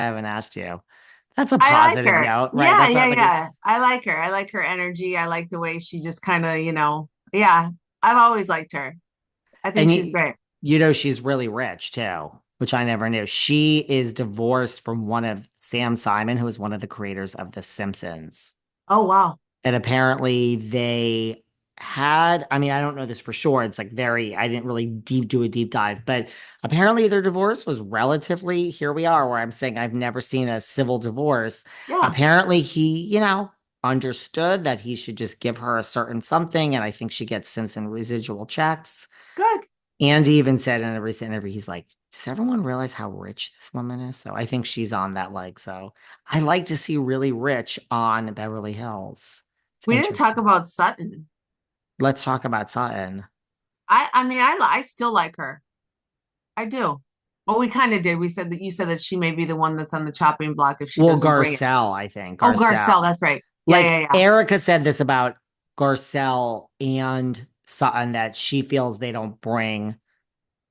I haven't asked you. That's a I like positive her. note, right? Yeah, That's yeah, not like a, yeah. I like her. I like her energy. I like the way she just kind of, yeah. I've always liked her. I think and she's great. she's really rich too, which I never knew. She is divorced from one of Sam Simon, who is one of the creators of The Simpsons. Oh, wow. And apparently they had, I mean, I don't know this for sure. It's like very, I didn't really do a deep dive, but apparently their divorce was relatively, here we are, where I'm saying I've never seen a civil divorce. Yeah, Apparently he, understood that he should just give her a certain something. And I think she gets Simpson residual checks. good. And he even said in a recent interview, he's like, does everyone realize how rich this woman is? So I think she's on that leg. So I like to see really rich on Beverly Hills. It's We didn't talk interesting. about Sutton. Let's talk about Sutton. I mean, I still like her. I do. Well, we kind of did. We said that you said that she may be the one that's on the chopping block if she Well, doesn't bring it. Garcelle, I think. Oh, Garcelle, Garcelle. that's right. Yeah, Like yeah, yeah. Erica said this about Garcelle and Sutton that she feels they don't bring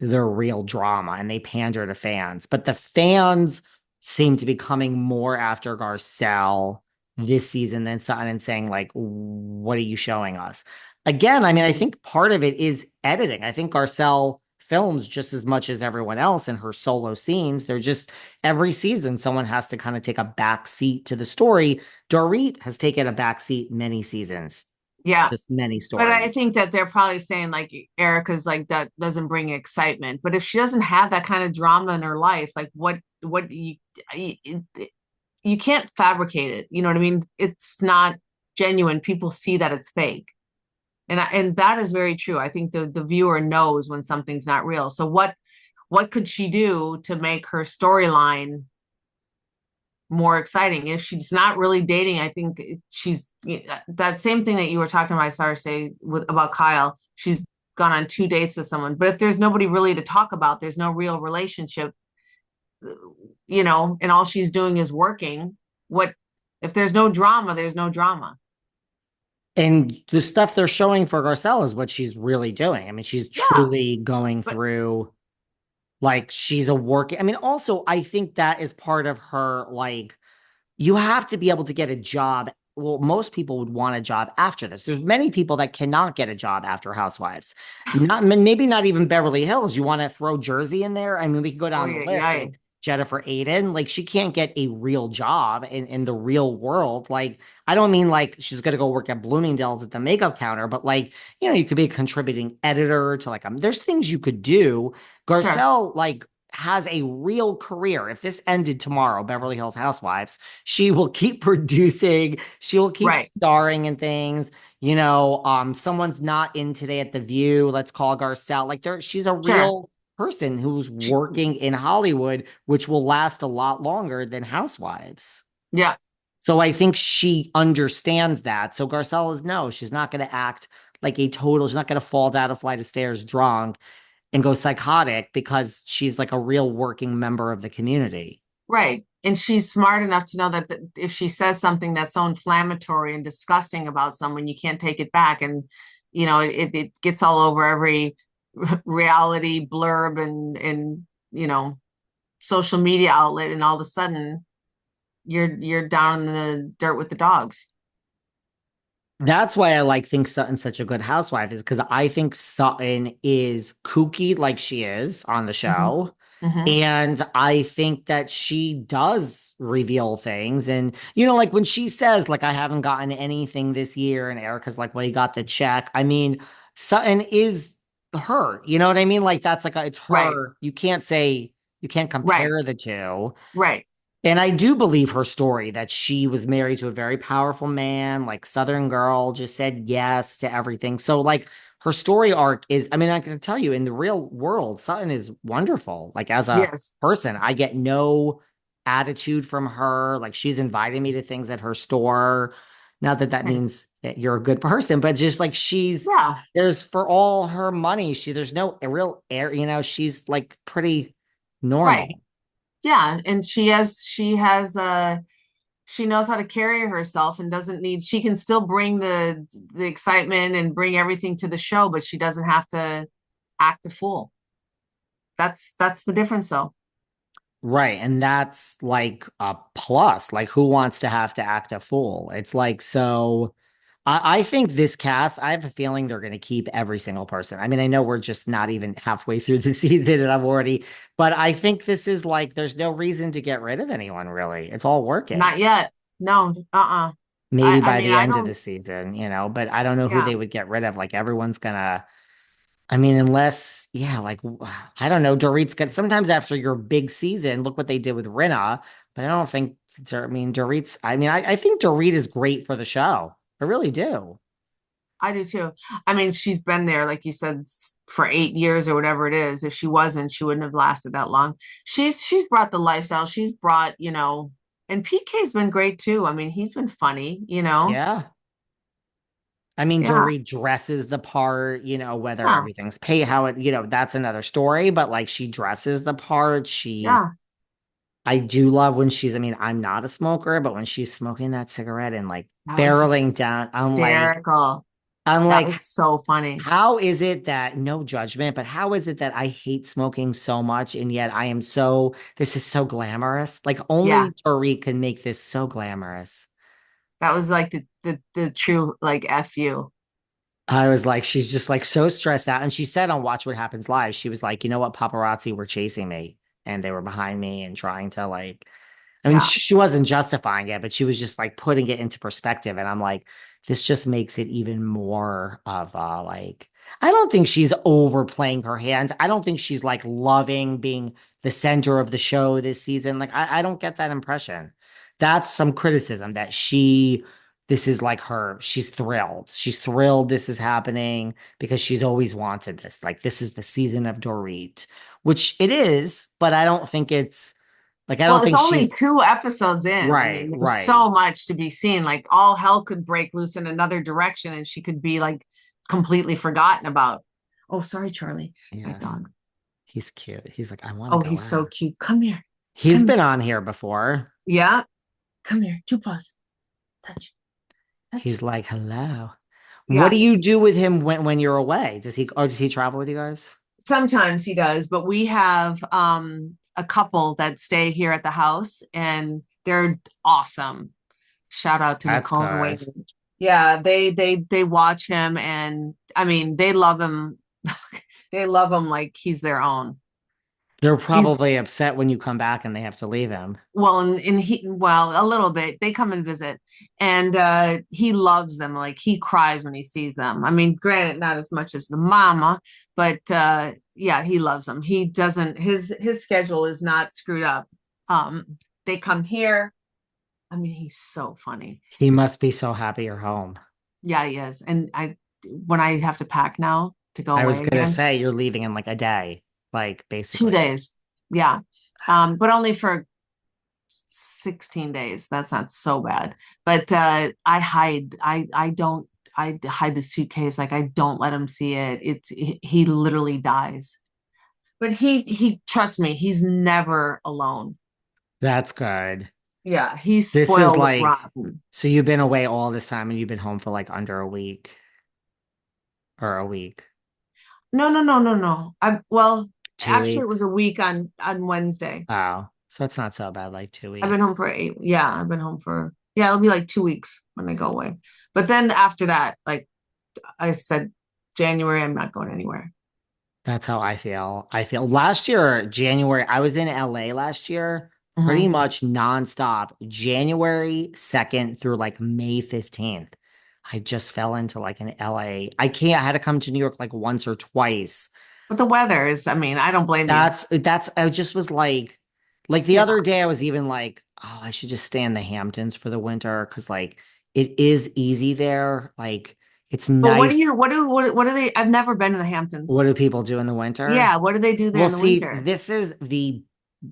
the real drama and they pander to fans. But the fans seem to be coming more after Garcelle this season than Sutton and saying, like, what are you showing us? Again, I mean, I think part of it is editing. I think Garcelle films just as much as everyone else in her solo scenes. They're just every season someone has to kind of take a back seat to the story. Dorit has taken a back seat many seasons, Yeah. just many But I stories. think that they're probably saying like Erica's like that doesn't bring excitement. But if she doesn't have that kind of drama in her life, like what you, you can't fabricate it. You know what I mean? It's not genuine. People see that it's fake. And that is very true. I think the viewer knows when something's not real. So what could she do to make her storyline more exciting? If she's not really dating, I think she's that same thing that you were talking about, Sarah, say with about Kyle. She's gone on 2 dates with someone, but if there's nobody really to talk about, there's no real relationship, and all she's doing is working. What if there's no drama? There's no drama. And the stuff they're showing for Garcelle is what she's really doing. I mean, she's Yeah, truly going but through like she's a working. I mean, also, I think that is part of her, like, you have to be able to get a job. Well, most people would want a job after this. There's many people that cannot get a job after Housewives. Not maybe not even Beverly Hills. You want to throw Jersey in there? I mean, we could go oh down the yeah, list. yeah, Like Jennifer Aiden, like she can't get a real job in the real world. Like, I don't mean like she's gonna go work at Bloomingdale's at the makeup counter, but like, you could be a contributing editor to like there's things you could do. sure, Garcelle, like has a real career. If this ended tomorrow, Beverly Hills Housewives, she will keep producing, she will keep right, starring in things. Someone's not in today at The View. Let's call Garcelle. Like she's a sure, real person who's working in Hollywood, which will last a lot longer than Housewives. yeah, So I think she understands that. So Garcelle is no, she's not going to act like a total, she's not going to fall down a flight of stairs drunk and go psychotic because she's like a real working member of the community. right. And she's smart enough to know that if she says something that's so inflammatory and disgusting about someone, you can't take it back. And, it gets all over every reality blurb and, social media outlet. And all of a sudden you're down in the dirt with the dogs. That's why I think Sutton's such a good housewife is because I think Sutton is kooky like she is on the Hmm. show. Hmm. And I think that she does reveal things. And, like when she says, like, I haven't gotten anything this year, and Erica's like, well, you got the check. I mean, Sutton is her. You know what I mean? Like, that's like, it's Right, her. You can't say, you can't right, compare the two. right. And I do believe her story that she was married to a very powerful man, like Southern girl, just said yes to everything. So, like, her story arc is, I mean, I can tell you in the real world, Sutton is wonderful. Like, as a Yes, person, I get no attitude from her. Like, she's inviting me to things at her store. Not that that yes, means that you're a good person, but just like yeah, there's for all her money, there's no real air, she's like pretty right, normal. yeah. And she knows how to carry herself and doesn't need she can still bring the excitement and bring everything to the show, but she doesn't have to act a fool. That's the difference though. Right. And that's like a plus. Like, who wants to act a fool? It's like, so I think this cast, I have a feeling they're going to keep every single person. I mean, I know we're just not even halfway through the season and I'm already, but I think this is like, there's no reason to get rid of anyone really. It's all working. Not yet. No, Maybe I by mean, the I end of the don't, season, but I don't know who yeah, they would get rid of. Like, everyone's gonna, I mean, unless, yeah, like I don't know, Dorit's got sometimes after your big season, look what they did with Rinna, but I don't think, I mean, I think Dorit is great for the show. I really do. I do too. I mean, she's been there, like you said, for 8 years or whatever it is. If she wasn't, she wouldn't have lasted that long. She's brought the lifestyle. She's brought, and PK's been great too. I mean, he's been funny, you know. Yeah. I mean, Yeah, Dorit dresses the part, whether yeah, everything's pay how it, that's another story, but like she dresses the part. yeah. I do love when I mean, I'm not a smoker, but when she's smoking that cigarette and like That was barreling down, hysterical. I'm That like, was so funny. how is it that, no judgment, but how is it that I hate smoking so much and yet this is so glamorous? Like, Yeah, only Dorit can make this so glamorous. that was like the true like F you. I was like, she's just like so stressed out. And she said on Watch What Happens Live, she was like, you know what? Paparazzi were chasing me and they were behind me and trying to like, I mean, Yeah. she wasn't justifying it, but she was just like putting it into perspective. And I'm like, this just makes it even more of like, I don't think she's overplaying her hand. I don't think she's like loving being the center of the show this season. Like, I don't get that impression. That's some criticism that this is like her. She's thrilled. She's thrilled this is happening because she's always wanted this. Like, this is the season of Dorit, which it is, but I don't think it's like, I Well, don't it's think only she's 2 episodes in. I right, mean, there's right. so much to be seen. Like all hell could break loose in another direction, and she could be like completely forgotten about. Oh, sorry, Charlie, my Yes. dog. He's cute. He's like, I want to Oh, go he's so out. cute. Come here. He's Come here. been on here before. Yeah. Come here. Two paws. Touch. Touch. He's like, hello. What Yeah. do you do with him when you're away? Does he travel with you guys? Sometimes he does, but we have a couple that stay here at the house and they're awesome. Shout out to That's Nicole and good. Wayne. Yeah, they watch him and I mean they love him. They love him like he's their own. They're He's probably upset when you come back and they have to leave him. well and he well a little bit. They come and visit and he loves them. Like he cries when he sees them. I mean, granted, not as much as the mama, but yeah, he loves them. He doesn't his schedule is not screwed up. They come here. I mean, he's so funny. He must be so happy you're home. Yeah, he is. And I when I have to pack now to go I was away gonna again, say you're leaving in like a day, like two basically. days. Yeah. But only for 16 days. That's not so bad. But I don't I hide the suitcase. Like I don't let him see it. He literally dies. But he trust me, he's never alone. That's good. Yeah, he's This is spoiled like, rotten. so you've been away all this time and you've been home for like under a week or a week, No, no, no, no, no. I well, two actually it was a weeks. week on Wednesday. Oh, so it's not so bad, like two I've been home weeks. for 8. Yeah, I've been home for yeah, it'll be like 2 weeks when I go away. But then after that, like I said, January, I'm not going anywhere. That's how I feel. I feel last year, January, I was in LA last year, pretty Hmm. much nonstop, January 2nd through like May 15th. I just fell into like an LA. I had to come to New York like once or twice. But the weather is, I mean, I don't blame you. I just was like the Yeah. other day I was even like, oh, I should just stay in the Hamptons for the winter because like it is easy there. Like it's But nice. what do they I've never been to the Hamptons. What do people do in the winter? Yeah, what do they do there Well, in the see, winter? this is the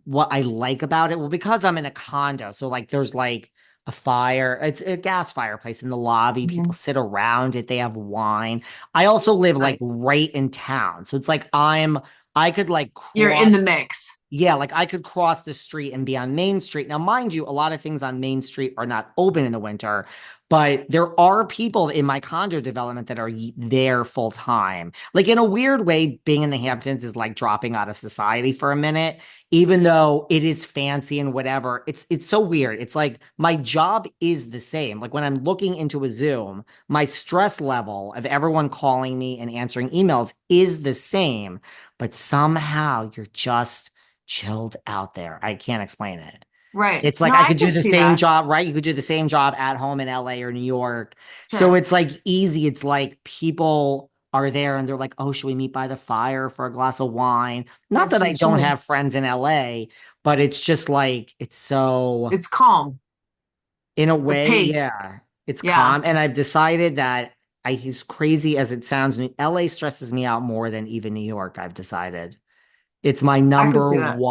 what I like about it. Well, because I'm in a condo, so like there's like a fire, it's a gas fireplace in the lobby. People Mhm. sit around it, they have wine. I also live It's like nice. right in town. So it's like I could like You're in the cross. mix. Yeah, like I could cross the street and be on Main Street. Now, mind you, a lot of things on Main Street are not open in the winter, but there are people in my condo development that are there full time. Like in a weird way, being in the Hamptons is like dropping out of society for a minute, even though it is fancy and whatever. It's so weird. It's like my job is the same. Like when I'm looking into a Zoom, my stress level of everyone calling me and answering emails is the same, but somehow you're just chilled out there. I can't explain it. Right. It's like No, I I could do can the see same that. job, right? You could do the same job at home in LA or New York. So Sure. it's like easy. It's like people are there and they're like, oh, should we meet by the fire for a glass of wine? Not Yes, that we I don't should. have friends in LA, but it's just like, it's so, It's calm. in a The way, pace. yeah, it's Yeah. calm. And I've decided that as crazy as it sounds, LA stresses me out more than even New York, I've decided. It's my I can number see that. one.